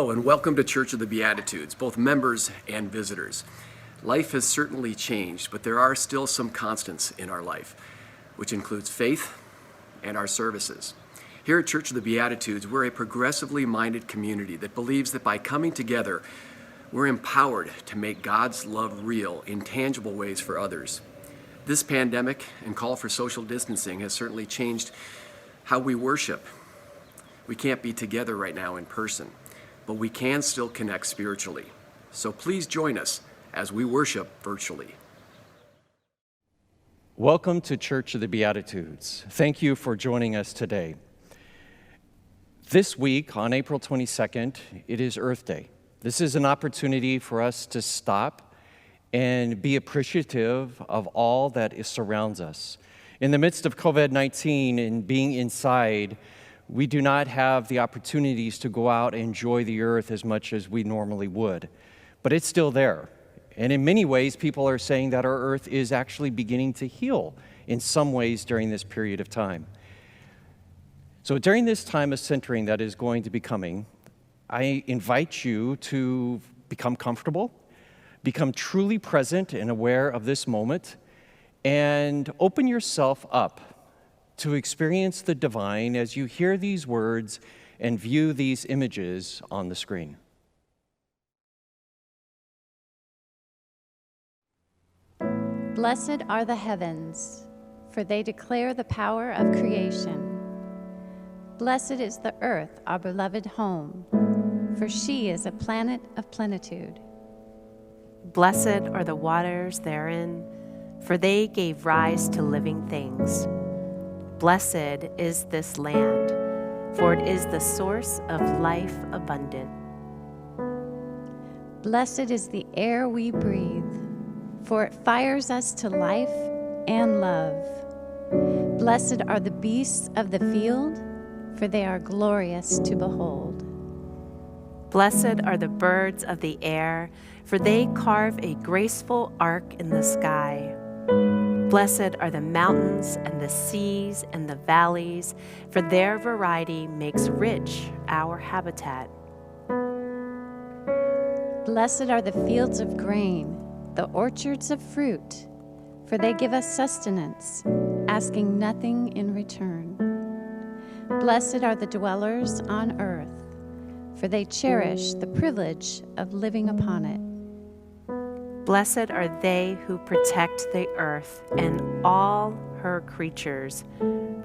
Hello and welcome to Church of the Beatitudes, both members and visitors. Life has certainly changed, but there are still some constants in our life, which includes faith and our services. Here at Church of the Beatitudes, we're a progressively minded community that believes that by coming together, we're empowered to make God's love real in tangible ways for others. This pandemic and call for social distancing has certainly changed how we worship. We can't be together right now in person, but we can still connect spiritually. So please join us as we worship virtually. Welcome to Church of the Beatitudes. Thank you for joining us today. This week, on April 22nd, it is Earth Day. This is an opportunity for us to stop and be appreciative of all that surrounds us. In the midst of COVID-19 and being inside, we do not have the opportunities to go out and enjoy the earth as much as we normally would. But it's still there. And in many ways, people are saying that our earth is actually beginning to heal in some ways during this period of time. So during this time of centering that is going to be coming, I invite you to become comfortable, become truly present and aware of this moment, and open yourself up to experience the divine as you hear these words and view these images on the screen. Blessed are the heavens, for they declare the power of creation. Blessed is the earth, our beloved home, for she is a planet of plenitude. Blessed are the waters therein, for they gave rise to living things. Blessed is this land, for it is the source of life abundant. Blessed is the air we breathe, for it fires us to life and love. Blessed are the beasts of the field, for they are glorious to behold. Blessed are the birds of the air, for they carve a graceful arc in the sky. Blessed are the mountains and the seas and the valleys, for their variety makes rich our habitat. Blessed are the fields of grain, the orchards of fruit, for they give us sustenance, asking nothing in return. Blessed are the dwellers on earth, for they cherish the privilege of living upon it. Blessed are they who protect the earth and all her creatures,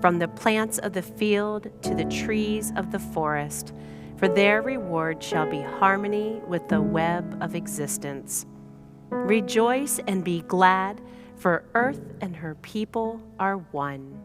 from the plants of the field to the trees of the forest, for their reward shall be harmony with the web of existence. Rejoice and be glad, for earth and her people are one.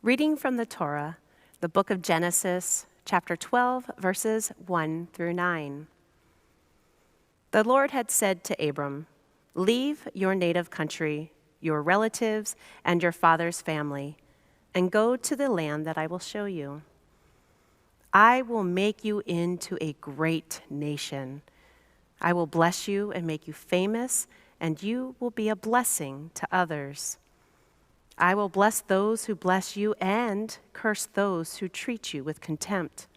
Reading from the Torah, the book of Genesis, chapter 12, verses 1 through 9. The Lord had said to Abram, "Leave your native country, your relatives, and your father's family, and go to the land that I will show you. I will make you into a great nation. I will bless you and make you famous, and you will be a blessing to others. I will bless those who bless you and curse those who treat you with contempt.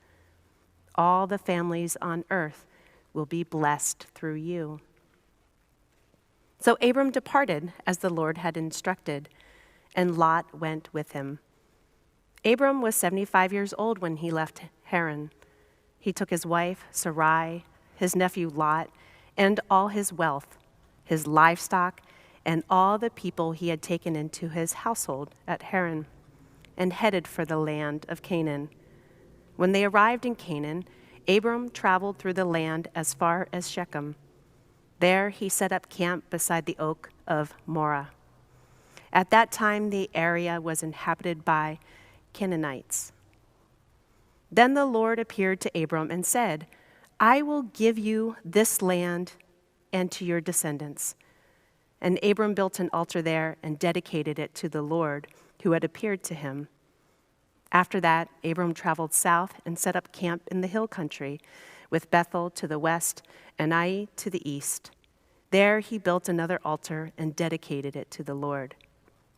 All the families on earth will be blessed through you." So Abram departed as the Lord had instructed, and Lot went with him. Abram was 75 years old when he left Haran. He took his wife, Sarai, his nephew Lot, and all his wealth, his livestock, and all the people he had taken into his household at Haran, and headed for the land of Canaan. When they arrived in Canaan, Abram traveled through the land as far as Shechem. There he set up camp beside the oak of Moreh. At that time, the area was inhabited by Canaanites. Then the Lord appeared to Abram and said, "I will give you this land and to your descendants." And Abram built an altar there and dedicated it to the Lord who had appeared to him. After that, Abram traveled south and set up camp in the hill country, with Bethel to the west and Ai to the east. There he built another altar and dedicated it to the Lord.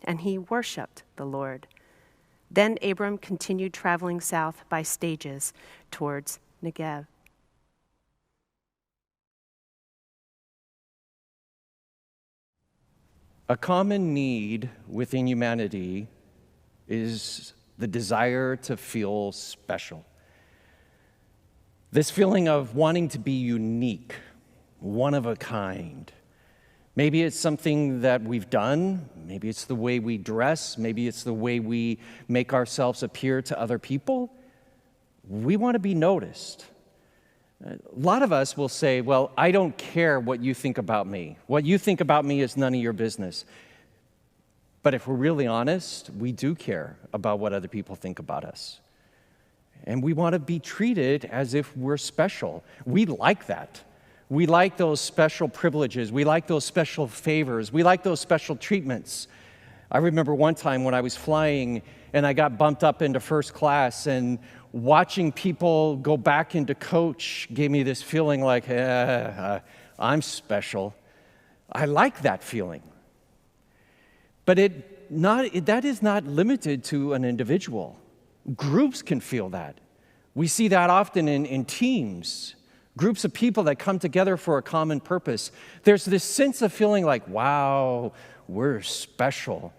And he worshiped the Lord. Then Abram continued traveling south by stages towards Negev. A common need within humanity is the desire to feel special. This feeling of wanting to be unique, one of a kind. Maybe it's something that we've done, maybe it's the way we dress, maybe it's the way we make ourselves appear to other people. We want to be noticed. A lot of us will say, well, I don't care what you think about me. What you think about me is none of your business. But if we're really honest, we do care about what other people think about us. And we want to be treated as if we're special. We like that. We like those special privileges. We like those special favors. We like those special treatments. I remember one time when I was flying and I got bumped up into first class, and watching people go back into coach gave me this feeling like, I'm special. I like that feeling. But that is not limited to an individual. Groups can feel that. We see that often in teams, groups of people that come together for a common purpose. There's this sense of feeling like, wow, we're special.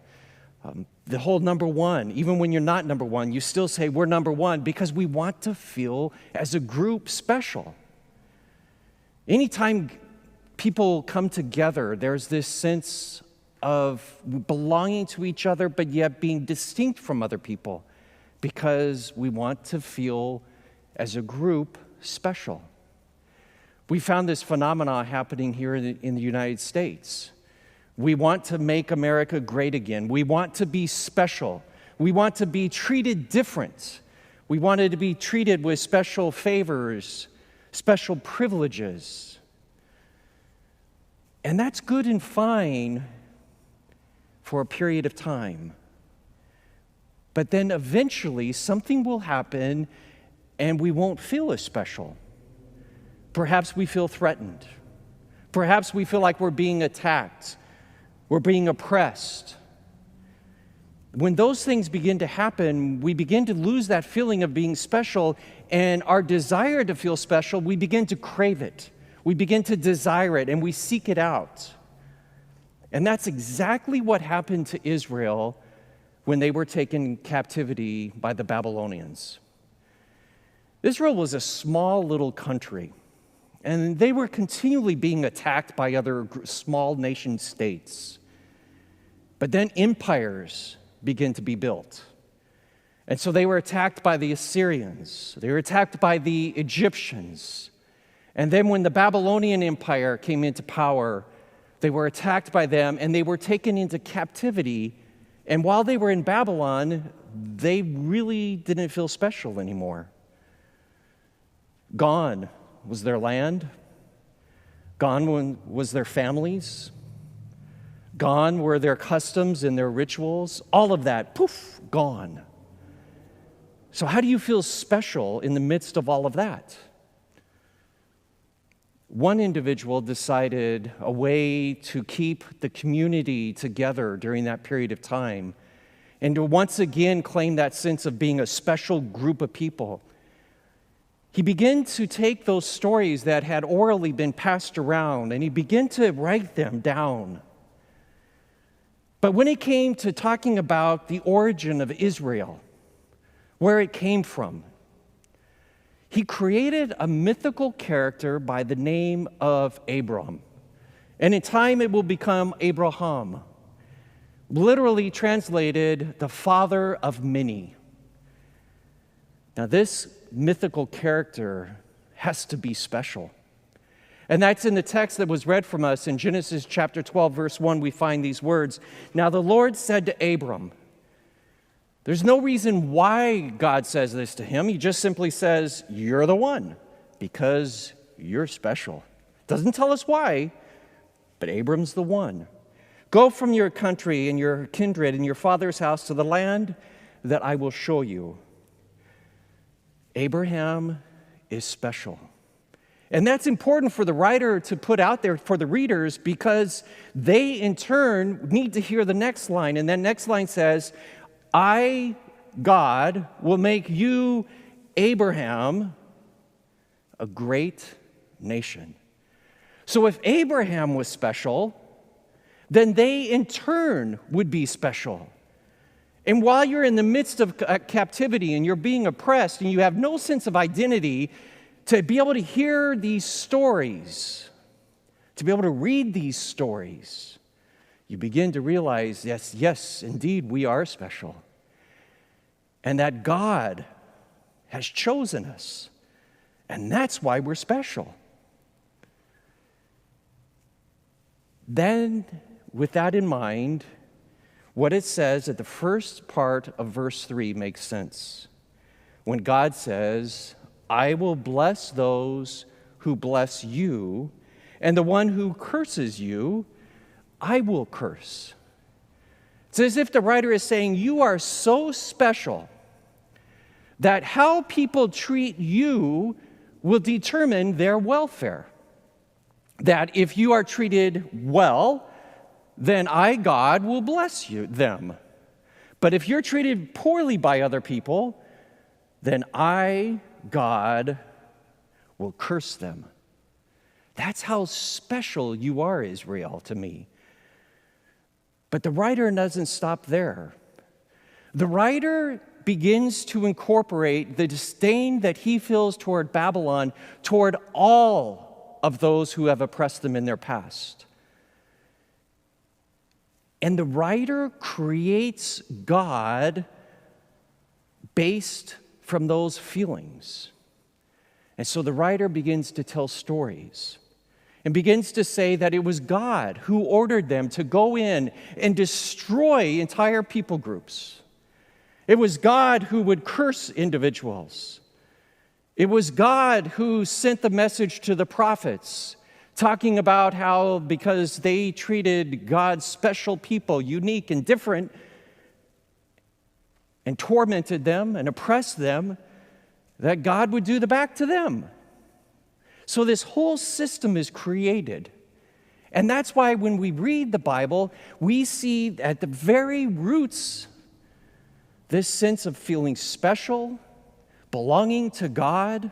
The whole number one, even when you're not number one, you still say we're number one because we want to feel as a group special. Anytime people come together, there's this sense of belonging to each other, but yet being distinct from other people because we want to feel as a group special. We found this phenomenon happening here in the United States. We want to make America great again. We want to be special. We want to be treated different. We wanted to be treated with special favors, special privileges. And that's good and fine for a period of time. But then eventually something will happen and we won't feel as special. Perhaps we feel threatened. Perhaps we feel like we're being attacked. We're being oppressed. When those things begin to happen, we begin to lose that feeling of being special, and our desire to feel special, we begin to crave it. We begin to desire it, and we seek it out. And that's exactly what happened to Israel when they were taken captivity by the Babylonians. Israel was a small little country, and they were continually being attacked by other small nation states. But then empires began to be built. And so they were attacked by the Assyrians. They were attacked by the Egyptians. And then when the Babylonian Empire came into power, they were attacked by them, and they were taken into captivity And while they were in Babylon, they really didn't feel special anymore. Gone was their land. Gone was their families. Gone were their customs and their rituals. All of that, poof, gone. So how do you feel special in the midst of all of that? One individual decided a way to keep the community together during that period of time and to once again claim that sense of being a special group of people. He began to take those stories that had orally been passed around and he began to write them down. But when it came to talking about the origin of Israel, where it came from, he created a mythical character by the name of Abram. And in time it will become Abraham, literally translated the father of many. Now this mythical character has to be special. And that's in the text that was read from us in Genesis chapter 12, verse 1, we find these words. Now the Lord said to Abram, there's no reason why God says this to him. He just simply says, you're the one, because you're special. Doesn't tell us why, but Abram's the one. Go from your country and your kindred and your father's house to the land that I will show you. Abraham is special. And that's important for the writer to put out there for the readers because they, in turn, need to hear the next line. And that next line says, I, God, will make you, Abraham, a great nation. So if Abraham was special, then they, in turn, would be special. And while you're in the midst of captivity and you're being oppressed and you have no sense of identity, to be able to hear these stories, to be able to read these stories, you begin to realize, yes, indeed, we are special. And that God has chosen us. And that's why we're special. Then, with that in mind, what it says at the first part of verse 3 makes sense. When God says, I will bless those who bless you, and the one who curses you, I will curse. It's as if the writer is saying, you are so special that how people treat you will determine their welfare. That if you are treated well, then I, God, will bless them. But if you're treated poorly by other people, then I, God, will curse them. That's how special you are, Israel, to me. But the writer doesn't stop there. The writer begins to incorporate the disdain that he feels toward Babylon toward all of those who have oppressed them in their past. And the writer creates God based from those feelings. And so the writer begins to tell stories and begins to say that it was God who ordered them to go in and destroy entire people groups. It was God who would curse individuals. It was God who sent the message to the prophets, talking about how because they treated God's special people unique and different and tormented them and oppressed them, that God would do the back to them. So this whole system is created. And that's why when we read the Bible, we see at the very roots this sense of feeling special, belonging to God.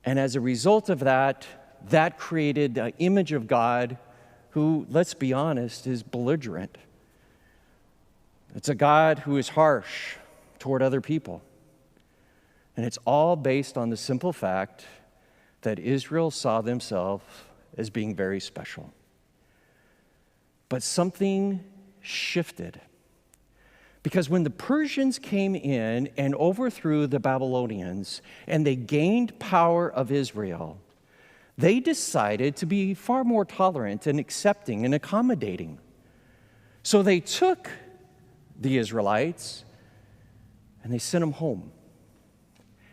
And as a result of that, that created an image of God who, let's be honest, is belligerent. It's a God who is harsh toward other people. And it's all based on the simple fact that Israel saw themselves as being very special. But something shifted. Because when the Persians came in and overthrew the Babylonians and they gained power of Israel, they decided to be far more tolerant and accepting and accommodating. So they took the Israelites and they sent them home.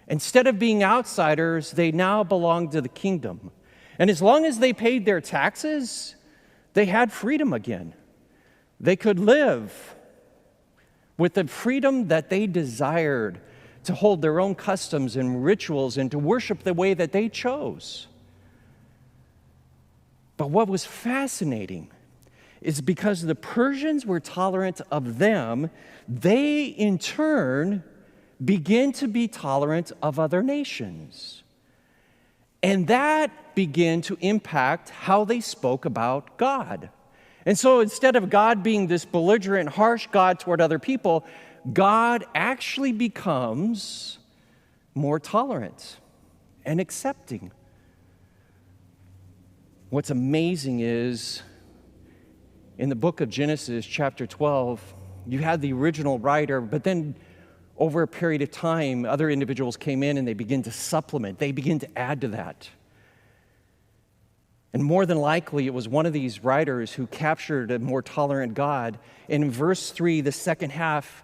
Instead of being outsiders, they now belonged to the kingdom. And as long as they paid their taxes, they had freedom again. They could live with the freedom that they desired to hold their own customs and rituals and to worship the way that they chose. But what was fascinating is because the Persians were tolerant of them, they in turn begin to be tolerant of other nations. And that began to impact how they spoke about God. And so instead of God being this belligerent, harsh God toward other people, God actually becomes more tolerant and accepting. What's amazing is in the book of Genesis, chapter 12, you had the original writer, but then over a period of time, other individuals came in and they begin to supplement. They begin to add to that. And more than likely, it was one of these writers who captured a more tolerant God. And in verse 3, the second half,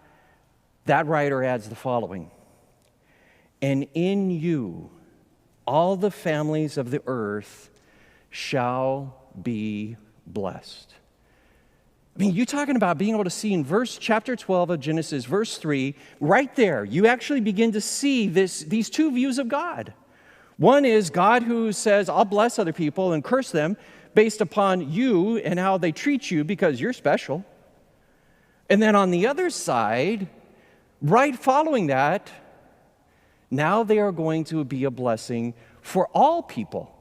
that writer adds the following: "And in you all the families of the earth shall be blessed." I mean, you're talking about being able to see in chapter 12 of Genesis, verse 3, right there, you actually begin to see these two views of God. One is God who says, I'll bless other people and curse them based upon you and how they treat you because you're special. And then on the other side, right following that, now they are going to be a blessing for all people.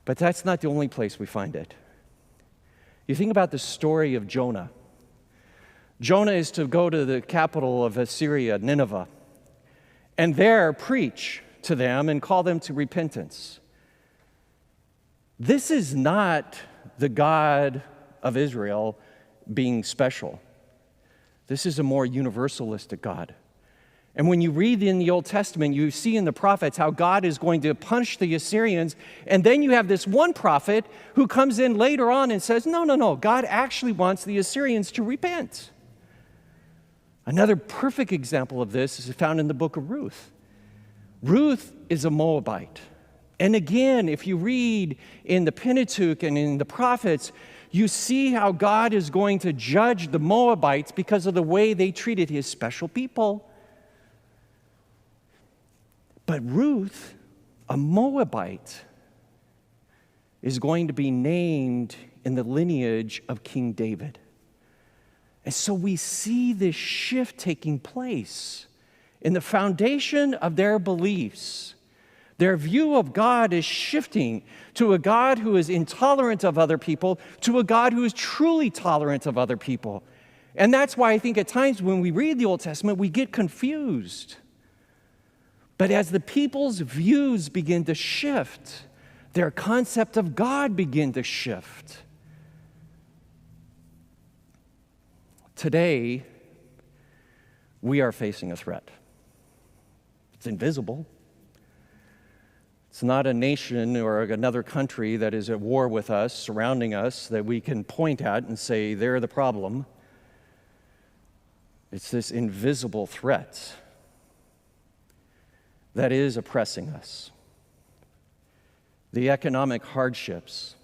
But that's not the only place we find it. You think about the story of Jonah. Jonah is to go to the capital of Assyria, Nineveh, and there preach to them and call them to repentance. This is not the God of Israel being special. This is a more universalistic God. And when you read in the Old Testament, you see in the prophets how God is going to punish the Assyrians, and then you have this one prophet who comes in later on and says, no, God actually wants the Assyrians to repent. Another perfect example of this is found in the book of Ruth. Ruth is a Moabite. And again, if you read in the Pentateuch and in the prophets, you see how God is going to judge the Moabites because of the way they treated his special people. But Ruth, a Moabite, is going to be named in the lineage of King David. And so we see this shift taking place in the foundation of their beliefs. Their view of God is shifting to a God who is intolerant of other people, to a God who is truly tolerant of other people. And that's why I think at times when we read the Old Testament, we get confused. But as the people's views begin to shift, their concept of God begin to shift. Today, we are facing a threat. It's invisible. It's not a nation or another country that is at war with us, surrounding us, that we can point at and say, they're the problem. It's this invisible threat that is oppressing us. The economic hardships,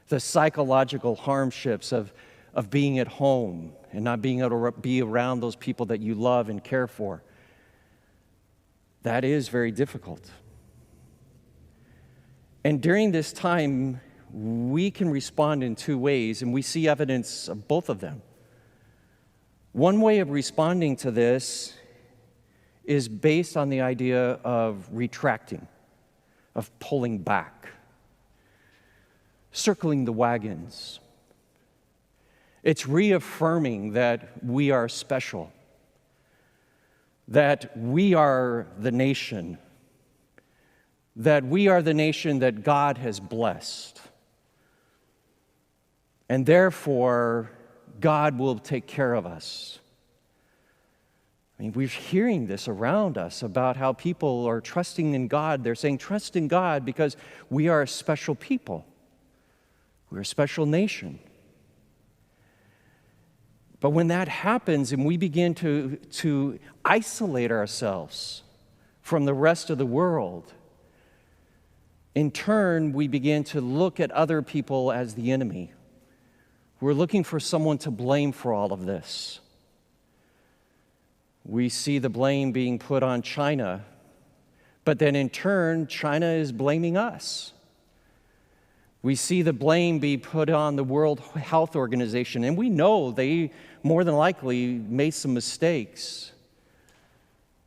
the psychological hardships of being at home and not being able to be around those people that you love and care for. That is very difficult. And during this time, we can respond in two ways, and we see evidence of both of them. One way of responding to this is based on the idea of retracting, of pulling back, circling the wagons. It's reaffirming that we are special, that we are the nation, that we are the nation that God has blessed. And therefore, God will take care of us. I mean, we're hearing this around us about how people are trusting in God. They're saying, trust in God because we are a special people. We're a special nation. But when that happens and we begin to isolate ourselves from the rest of the world, in turn, we begin to look at other people as the enemy. We're looking for someone to blame for all of this. We see the blame being put on China, but then in turn, China is blaming us. We see the blame be put on the World Health Organization, and we know they more than likely made some mistakes.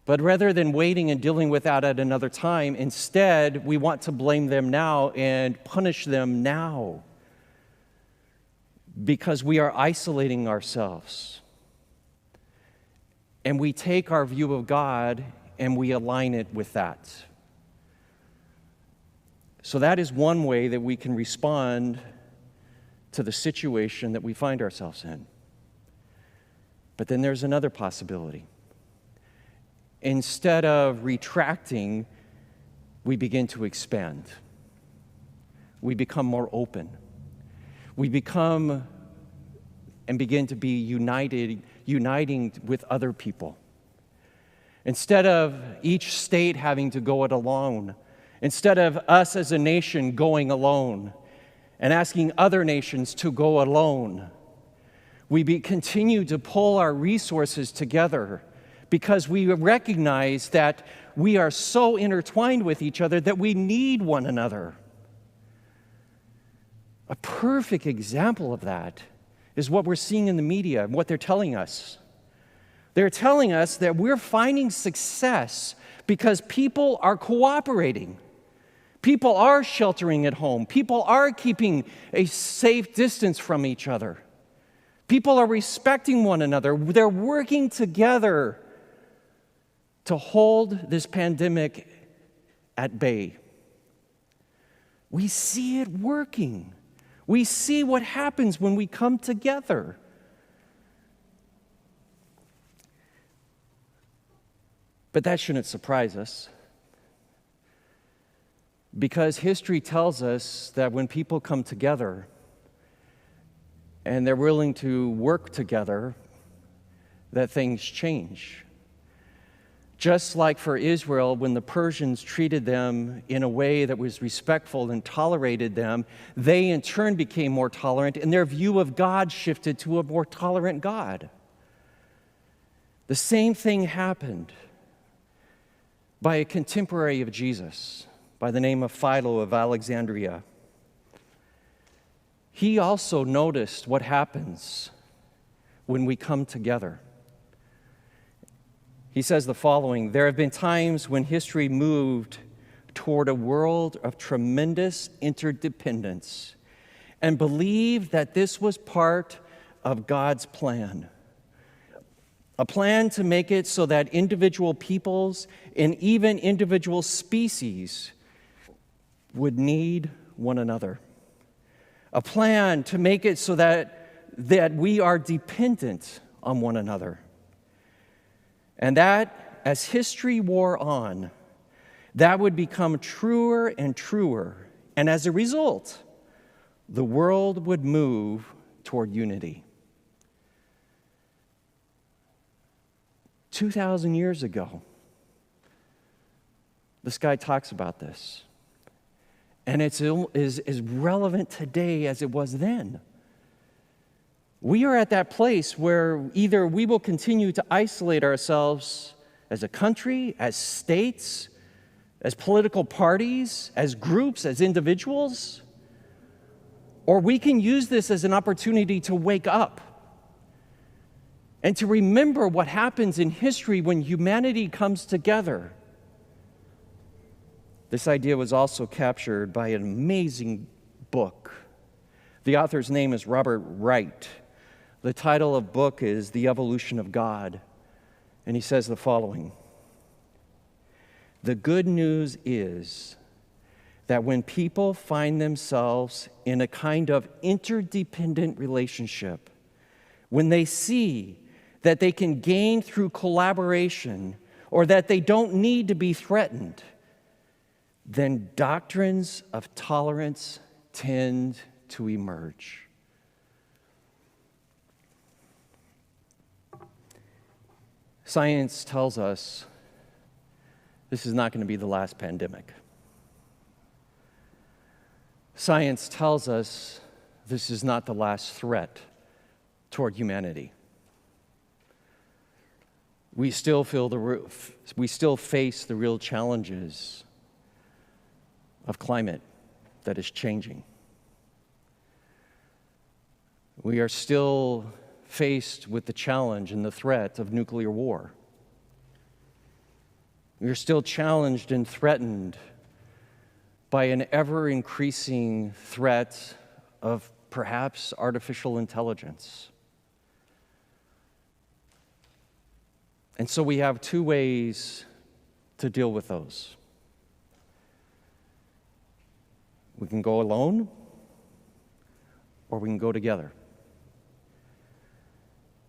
But rather than waiting and dealing with that at another time, instead, we want to blame them now and punish them now because we are isolating ourselves. And we take our view of God and we align it with that. So that is one way that we can respond to the situation that we find ourselves in. But then there's another possibility. Instead of retracting, we begin to expand. We become more open. We become and begin to be uniting with other people. Instead of each state having to go it alone, instead of us as a nation going alone and asking other nations to go alone, we continue to pull our resources together because we recognize that we are so intertwined with each other that we need one another. A perfect example of that is what we're seeing in the media and what they're telling us. They're telling us that we're finding success because people are cooperating. People are sheltering at home. People are keeping a safe distance from each other. People are respecting one another. They're working together to hold this pandemic at bay. We see it working. We see what happens when we come together. But that shouldn't surprise us, because history tells us that when people come together and they're willing to work together, that things change. Just like for Israel, when the Persians treated them in a way that was respectful and tolerated them, they in turn became more tolerant, and their view of God shifted to a more tolerant God. The same thing happened by a contemporary of Jesus by the name of Philo of Alexandria. He also noticed what happens when we come together. He says the following: there have been times when history moved toward a world of tremendous interdependence and believed that this was part of God's plan. A plan to make it so that individual peoples and even individual species would need one another. A plan to make it so that we are dependent on one another. And that, as history wore on, that would become truer and truer. And as a result, the world would move toward unity. 2,000 years ago, this guy talks about this. And it's as relevant today as it was then. We are at that place where either we will continue to isolate ourselves as a country, as states, as political parties, as groups, as individuals, or we can use this as an opportunity to wake up and to remember what happens in history when humanity comes together. This idea was also captured by an amazing book. The author's name is Robert Wright. The title of the book is The Evolution of God. And he says the following: the good news is that when people find themselves in a kind of interdependent relationship, when they see that they can gain through collaboration or that they don't need to be threatened, then doctrines of tolerance tend to emerge. Science tells us this is not going to be the last pandemic. Science tells us this is not the last threat toward humanity. We still face the real challenges of climate that is changing. We are still faced with the challenge and the threat of nuclear war. We are still challenged and threatened by an ever-increasing threat of perhaps artificial intelligence. And so we have two ways to deal with those. We can go alone, or we can go together.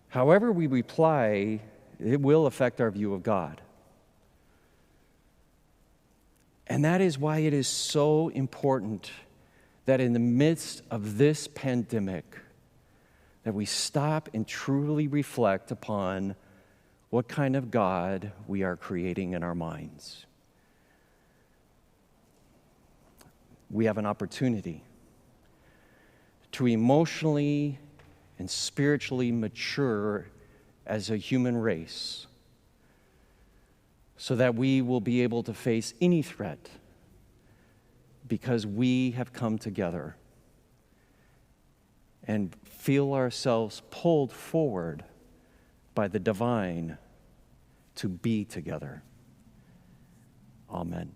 However we reply, it will affect our view of God. And that is why it is so important that in the midst of this pandemic, that we stop and truly reflect upon what kind of God we are creating in our minds. We have an opportunity to emotionally and spiritually mature as a human race so that we will be able to face any threat because we have come together and feel ourselves pulled forward by the divine to be together. Amen.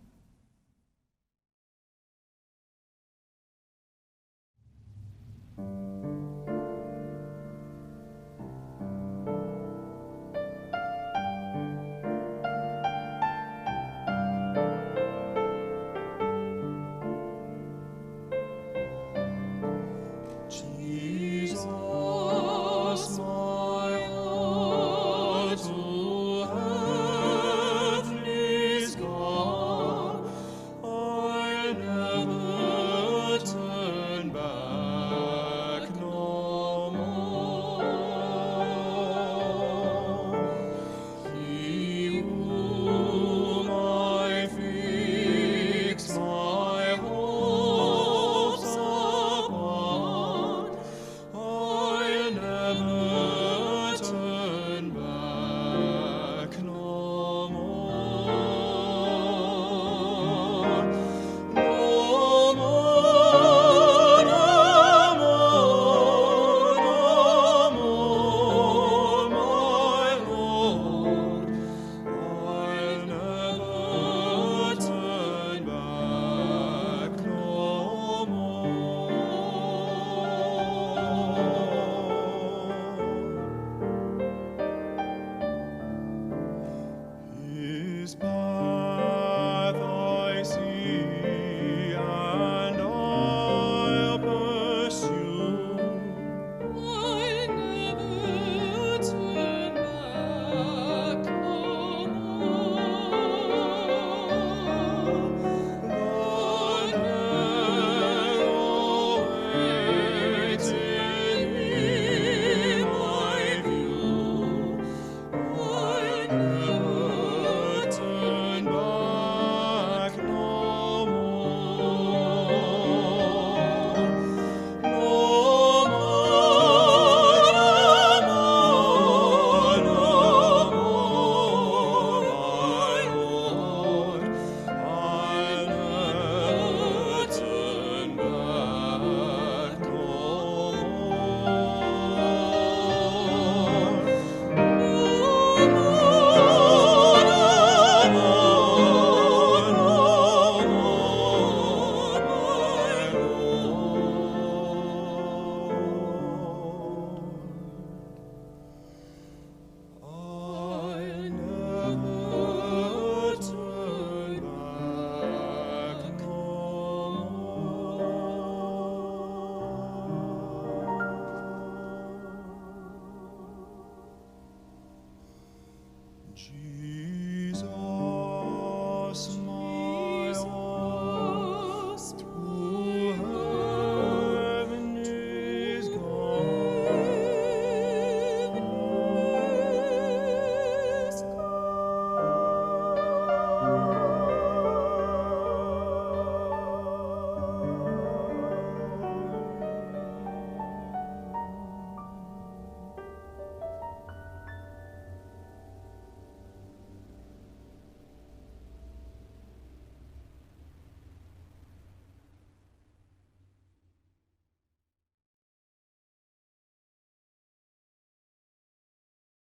Heavenly God.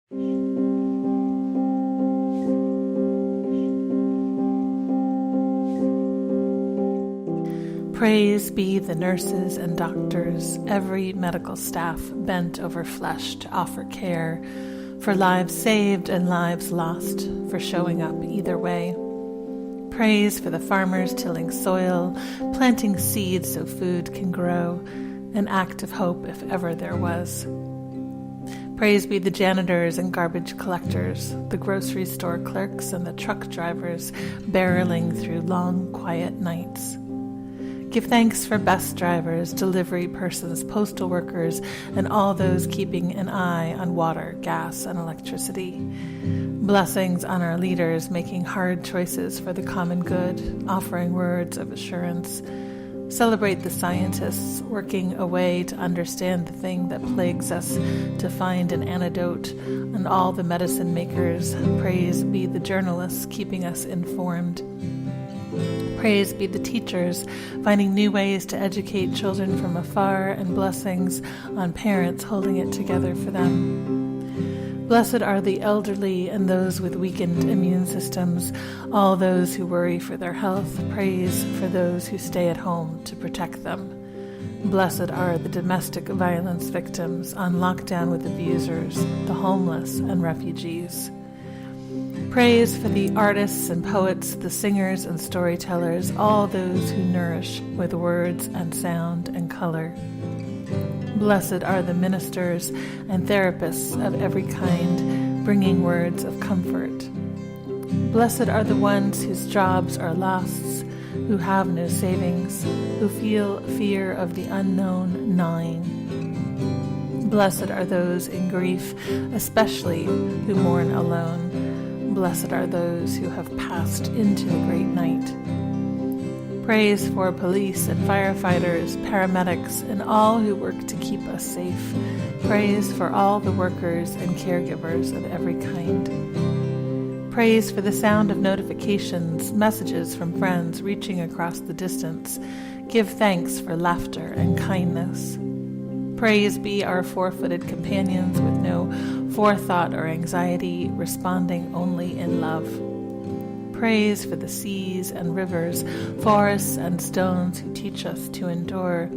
Praise be the nurses and doctors, every medical staff bent over flesh to offer care, for lives saved and lives lost, for showing up either way. Praise for the farmers tilling soil, planting seeds so food can grow, an act of hope if ever there was. Praise be the janitors and garbage collectors, the grocery store clerks and the truck drivers barreling through long, quiet nights. Give thanks for bus drivers, delivery persons, postal workers, and all those keeping an eye on water, gas, and electricity. Blessings on our leaders making hard choices for the common good, offering words of assurance. Celebrate the scientists working away to understand the thing that plagues us, to find an antidote, and all the medicine makers. Praise be the journalists keeping us informed. Praise be the teachers, finding new ways to educate children from afar, and blessings on parents holding it together for them. Blessed are the elderly and those with weakened immune systems, all those who worry for their health. Praise for those who stay at home to protect them. Blessed are the domestic violence victims on lockdown with abusers, the homeless and refugees. Praise for the artists and poets, the singers and storytellers, all those who nourish with words and sound and color. Blessed are the ministers and therapists of every kind, bringing words of comfort. Blessed are the ones whose jobs are lost, who have no savings, who feel fear of the unknown gnawing. Blessed are those in grief, especially who mourn alone. Blessed are those who have passed into the great night. Praise for police and firefighters, paramedics, and all who work to keep us safe. Praise for all the workers and caregivers of every kind. Praise for the sound of notifications, messages from friends reaching across the distance. Give thanks for laughter and kindness. Praise be our four-footed companions with no forethought or anxiety, responding only in love. Praise for the seas and rivers, forests and stones who teach us to endure.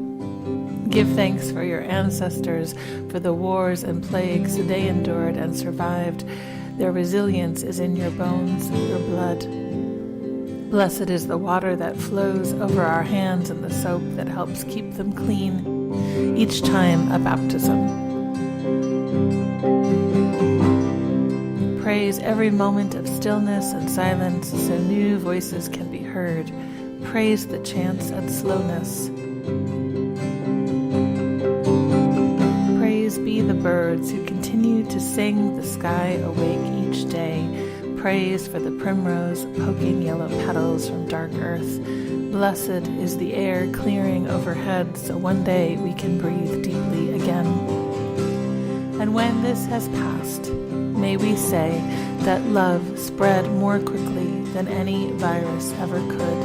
Give thanks for your ancestors, for the wars and plagues they endured and survived. Their resilience is in your bones, your blood. Blessed is the water that flows over our hands and the soap that helps keep them clean each time a baptism. Praise every moment of stillness and silence so new voices can be heard. Praise the chants and slowness. Praise be the birds who continue to sing the sky awake each day. Praise for the primrose poking yellow petals from dark earth. Blessed is the air clearing overhead so one day we can breathe deeply again. And when this has passed, may we say that love spread more quickly than any virus ever could.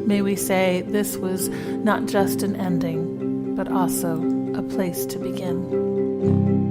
May we say this was not just an ending, but also a place to begin.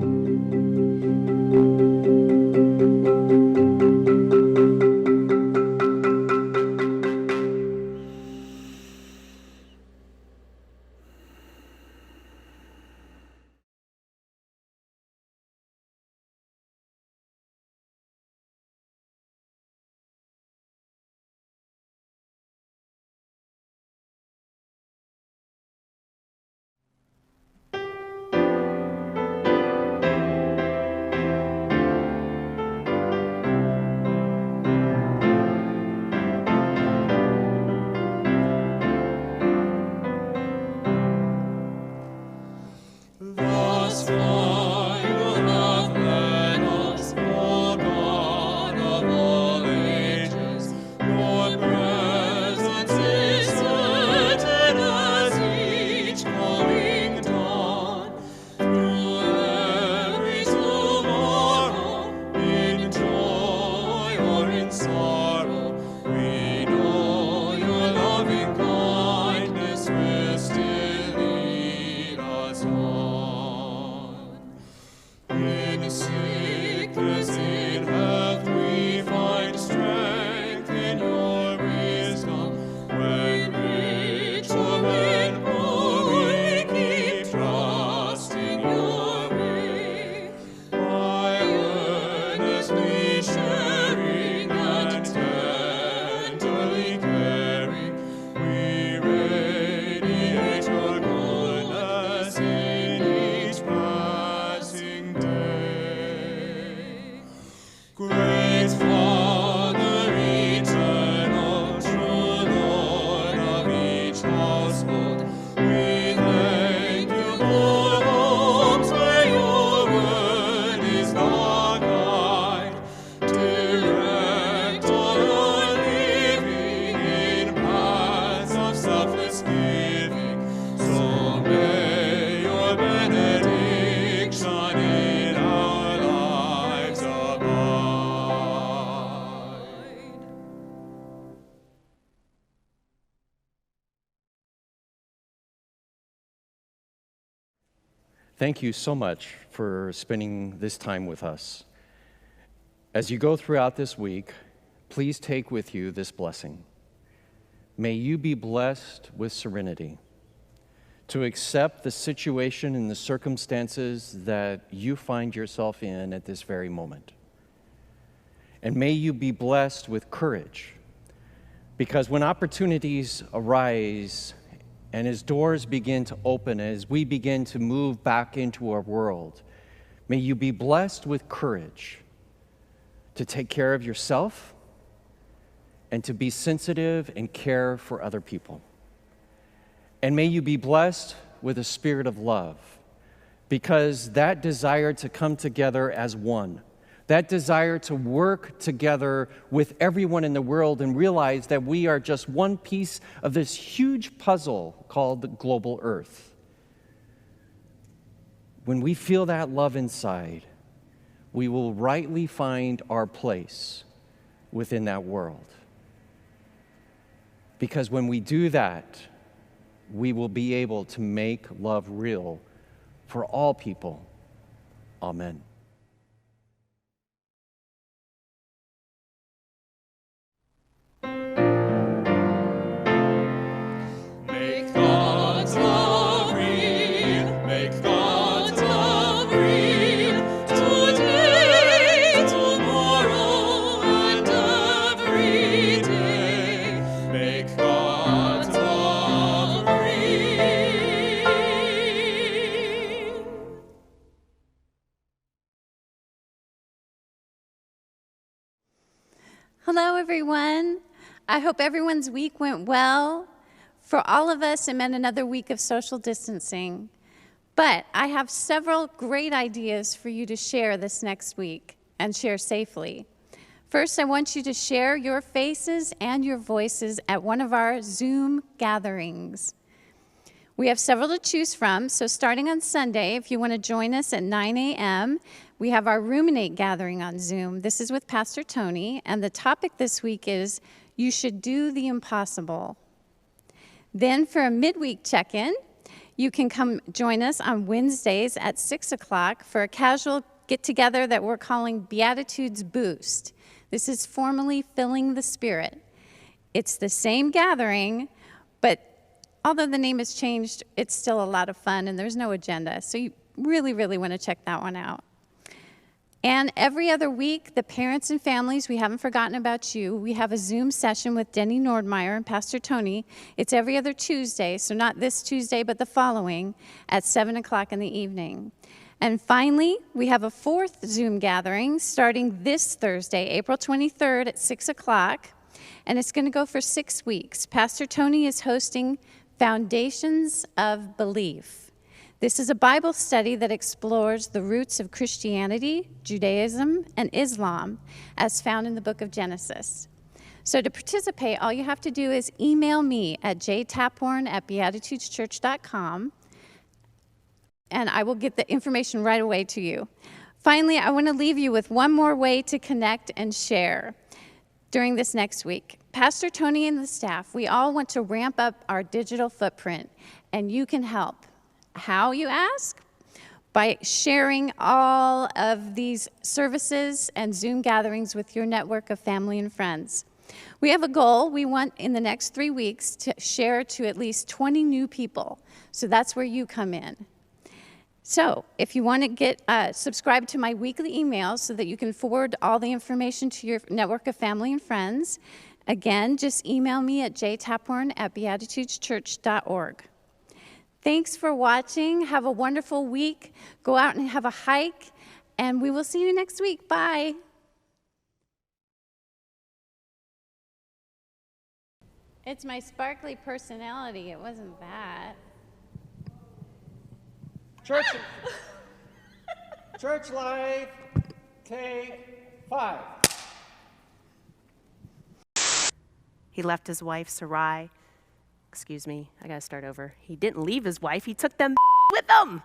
Thank you so much for spending this time with us. As you go throughout this week, please take with you this blessing. May you be blessed with serenity to accept the situation and the circumstances that you find yourself in at this very moment. And may you be blessed with courage, because when opportunities arise and as doors begin to open, as we begin to move back into our world, may you be blessed with courage to take care of yourself and to be sensitive and care for other people. And may you be blessed with a spirit of love, because that desire to come together as one, that desire to work together with everyone in the world and realize that we are just one piece of this huge puzzle called the global Earth. When we feel that love inside, we will rightly find our place within that world. Because when we do that, we will be able to make love real for all people. Amen. Make God's love real, make God's love real, today, tomorrow, and every day. Make God's love real. Hello, everyone. I hope everyone's week went well. For all of us, it meant another week of social distancing. But I have several great ideas for you to share this next week and share safely. First, I want you to share your faces and your voices at one of our Zoom gatherings. We have several to choose from, so starting on Sunday, if you want to join us at 9 a.m., we have our Ruminate gathering on Zoom. This is with Pastor Tony, and the topic this week is, You Should Do the Impossible. Then for a midweek check-in, you can come join us on Wednesdays at 6 o'clock for a casual get-together that we're calling Beatitudes Boost. This is formally filling the Spirit. It's the same gathering, but although the name has changed, it's still a lot of fun, and there's no agenda. So you really, really want to check that one out. And every other week, the parents and families, we haven't forgotten about you. We have a Zoom session with Denny Nordmeyer and Pastor Tony. It's every other Tuesday, so not this Tuesday, but the following at 7 o'clock in the evening. And finally, we have a fourth Zoom gathering starting this Thursday, April 23rd at 6 o'clock, and it's going to go for 6 weeks. Pastor Tony is hosting Foundations of Belief. This is a Bible study that explores the roots of Christianity, Judaism, and Islam as found in the book of Genesis. So to participate, all you have to do is email me at jtaphorn@beatitudeschurch.com, and I will get the information right away to you. Finally, I want to leave you with one more way to connect and share during this next week. Pastor Tony and the staff, we all want to ramp up our digital footprint, and you can help. How, you ask? By sharing all of these services and Zoom gatherings with your network of family and friends. We have a goal. We want in the next 3 weeks to share to at least 20 new people. So that's where you come in. So if you want to get subscribe to my weekly emails so that you can forward all the information to your network of family and friends, again, just email me at jtaphorn@beatitudeschurch.org. Thanks for watching. Have a wonderful week. Go out and have a hike, and we will see you next week. Bye. It's my sparkly personality. It wasn't that. Church life, take 5. He left his wife, Sarai. Excuse me, I gotta start over. He didn't leave his wife, he took them with him.